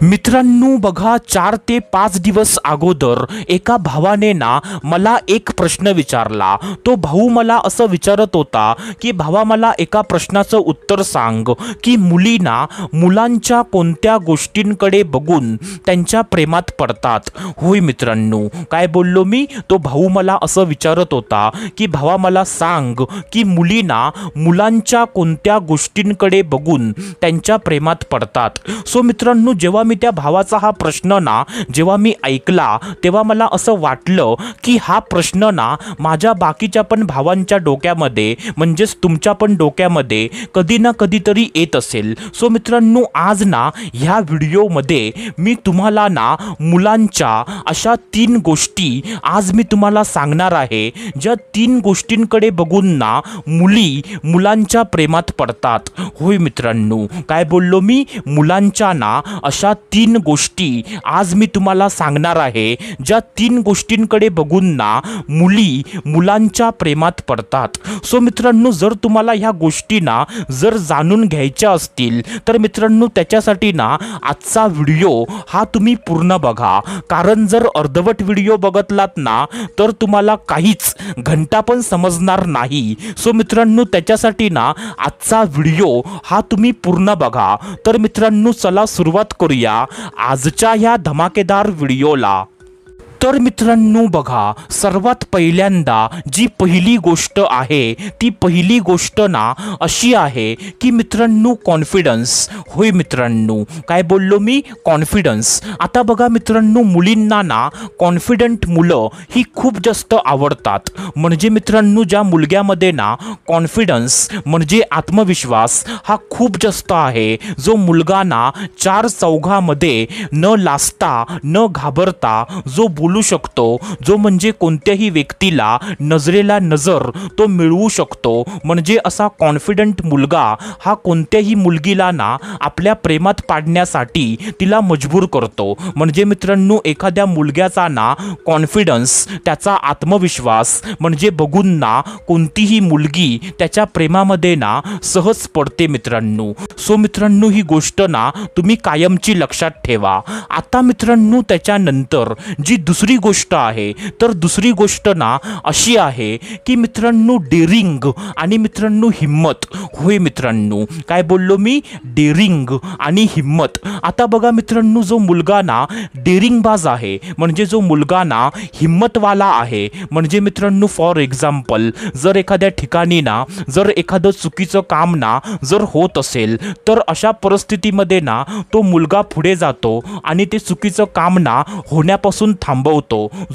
मित्रांनो बघा, 4 ते 5 दिवस अगोदर एका भावाने ना मला एक प्रश्न विचारला। तो भाऊ मला असं विचारत होता की भावा मला एका प्रश्नाचं उत्तर सांग की मुलींना मुलांच्या कोणत्या गोष्टींकडे बघून त्यांच्या प्रेमात पडतात। होय मित्रांनो, काय बोललो मी? तो भाऊ मला असं विचारत होता की भावा मला सांग की मुलींना मुलांच्या कोणत्या गोष्टींकडे बघून त्यांच्या प्रेमात पडतात। सो मित्रांनो, जेव्हा मी त्या भावाचा हा प्रश्न ना जेव्हा मी ऐकला तेव्हा मला असं वाटलं की हा प्रश्न ना माझ्या बाकीच्या पण भावांच्या डोक्यामध्ये म्हणजेच तुमच्या पण डोक्यामध्ये कधी ना कधीतरी येत असेल। सो मित्रांनो, आज ना ह्या व्हिडिओमध्ये मी तुम्हाला ना मुलांच्या अशा 3 गोष्टी आज मी तुम्हाला सांगणार आहे, ज्या 3 गोष्टींकडे बघून ना मुली मुलांच्या प्रेमात पडतात। होय मित्रांनो, काय बोललो मी? मुलांच्या ना अशा 3 गोष्टी आज मी तुम्हाला सांगणार आहे, ज्या 3 गोष्टींकडे बघून ना मुली मुलांच्या प्रेमात पडतात। सो मित्रांनो, जर तुम्हाला ह्या गोष्टी ना जर जाणून घ्यायच्या असतील तर मित्रांनो त्याच्यासाठी ना आजचा व्हिडिओ हा तुम्ही पूर्ण बघा, कारण जर अर्धवट व्हिडिओ बघतलात ना तर तुम्हाला काहीच घंटा पण समजणार नाही। सो मित्रांनो, त्याच्यासाठी ना आजचा व्हिडिओ हा तुम्ही पूर्ण बघा। तर मित्रांनो, चला सुरुवात करूया आजच्या ह्या धमाकेदार व्हिडिओला। तर मित्रांनो बघा, सर्वात पहिल्यांदा जी पहिली गोष्ट आहे ती पहिली गोष्ट ना अशी आहे की मित्रांनो कॉन्फिडन्स। होय मित्रांनो, काय बोललो मी? कॉन्फिडन्स। आता बघा मित्रांनो, मुलींना ना कॉन्फिडंट मुलं ही खूप जास्त आवडतात। म्हणजे मित्रांनो, ज्या मुलग्यामध्ये ना कॉन्फिडन्स म्हणजे आत्मविश्वास हा खूप जास्त आहे, जो मुलगा ना 4 चौघामध्ये न लाजता न घाबरता जो बोलू शकतो, जो म्हणजे कोणत्याही व्यक्तीला नजरेला नजर तो मिळवू शकतो, म्हणजे असा कॉन्फिडंट मुलगा हा कोणत्याही मुलगीला ना आपल्या प्रेमात पाडण्यासाठी तिला मजबूर करतो। म्हणजे मित्रांनो, एखाद्या मुलग्याचा ना कॉन्फिडन्स, त्याचा आत्मविश्वास म्हणजे बघून ना कोणतीही मुलगी त्याच्या प्रेमामध्ये ना सहज पडते मित्रांनो। सो मित्रांनो, ही गोष्ट ना तुम्ही कायमची लक्षात ठेवा। आता मित्रांनो, त्याच्यानंतर जी दुसरी गोष्ट आहे तर दुसरी गोष्ट ना अशी आहे की मित्रांनो डेअरिंग आणि मित्रांनो हिम्मत। होय मित्रांनो, काय बोललो मी? डेअरिंग आणि हिम्मत। आता बघा मित्रांनो, जो मुलगा ना डेअरिंगबाज आहे, म्हणजे जो मुलगा ना हिम्मतवाला आहे, म्हणजे मित्रांनो फॉर एक्झाम्पल जर एखाद्या ठिकाणी ना जर एखादं चुकीचं काम ना जर होत असेल तर अशा परिस्थितीमध्ये ना तो मुलगा पुढे जातो आणि ते चुकीचं काम ना होण्यापासून थांबवतो।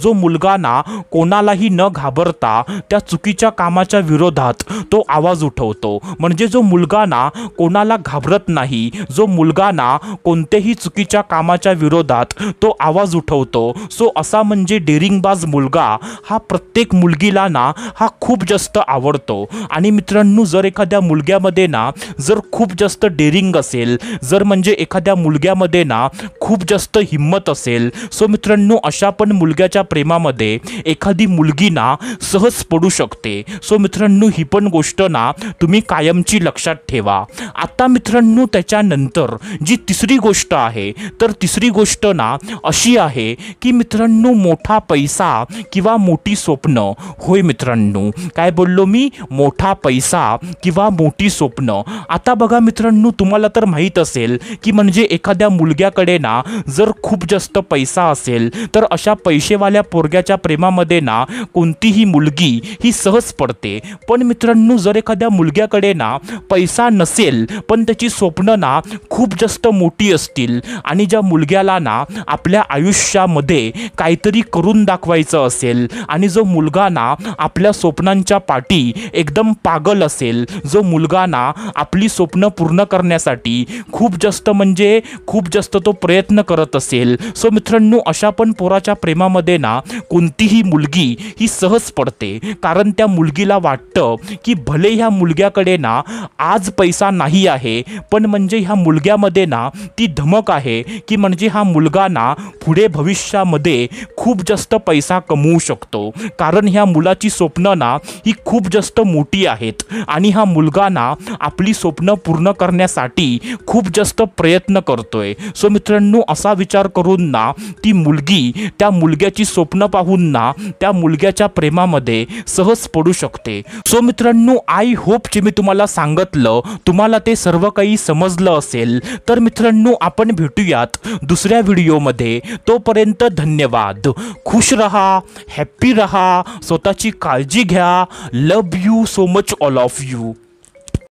जो मुलगा ना कोणालाही न घाबरता त्या चुकीच्या कामाच्या विरोधात तो आवाज उठवतो, म्हणजे जो मुलगा ना कोणाला घाबरत नाही, जो मुलगा ना कोणत्याही चुकीच्या कामाच्या विरोधात तो आवाज उठवतो। सो असा म्हणजे डेअरिंगबाज मुलगा हा प्रत्येक मुलगीला ना हा खूप जास्त आवडतो। आणि मित्रांनो, जर एखाद्या मुलग्यामध्ये ना जर खूप जास्त डेअरिंग असेल, जर म्हणजे एखाद्या मुलग्यामध्ये ना खूप जास्त हिम्मत असेल, सो मित्रांनो अशा पण मुलग्याच्या प्रेमामध्ये एखादी मुलगी ना सहज पडू शकते। सो मित्रांनो, ही पण गोष्ट ना तुम्ही कायमची लक्षात ठेवा। आता मित्रांनो, त्याच्यानंतर जी तिसरी गोष्ट आहे तर तिसरी गोष्ट ना अशी आहे की मित्रांनो मोठा पैसा किंवा मोठी स्वप्न। होय मित्रांनो, काय बोललो मी? मोठा पैसा किंवा मोठी स्वप्न। आता बघा मित्रांनो, तुम्हाला तर माहीत असेल की म्हणजे एखाद्या मुलग्याकडे ना जर खूप जास्त पैसा असेल तर अशा पैसेवाल्या पोरग्याच्या प्रेमामध्ये ना कोणतीही मुलगी ही सहज पडते। पण मित्रांनो, जर एखाद्या मुलग्याकडे ना पैसा नसेल पण त्याची स्वप्न ना खूप जास्त मोठी असतील आणि ज्या मुलग्याला ना आपल्या आयुष्यामध्ये काहीतरी करून दाखवायचं असेल आणि जो मुलगा ना आपल्या स्वप्नांच्या पाठी एकदम पागल असेल, जो मुलगा ना आपली स्वप्न पूर्ण करण्यासाठी खूप जास्त म्हणजे खूप जास्त तो प्रयत्न करत असेल, सो मित्रांनो अशा पण पोराच्या प्रेमामध्ये ना कोणतीही मुलगी ही सहज पडते, कारण त्या मुलगीला वाटतं की भले ह्या मुलग्याकडे ना आज पैसा नाही आहे, पण म्हणजे ह्या मुलग्यामध्ये ना ती धमक आहे की म्हणजे हा मुलगा ना पुढे भविष्यामध्ये खूप जास्त पैसा कमवू शकतो, कारण ह्या मुलाची स्वप्न ना ही खूप जास्त मोठी आहेत आणि हा मुलगा ना आपली स्वप्न पूर्ण करण्यासाठी खूप जास्त प्रयत्न करतोय. सो मित्रांनो, असा विचार करून ना ती मुलगी त्या मुलग्याची स्वप्न पाहून ना त्या मुलग्याच्या प्रेमामध्ये सहज पडू शकते. सो मित्रांनो, आय होप जे मी तुम्हाला सांगितलं तुम्हाला ते सर्व काही समजलं असेल. तर मित्रांनो, आपण भेटूयात दुसऱ्या व्हिडिओमध्ये. तोपर्यंत धन्यवाद. खुश रहा, हॅप्पी रहा, स्वतःची काळजी घ्या. Love you so much all of you.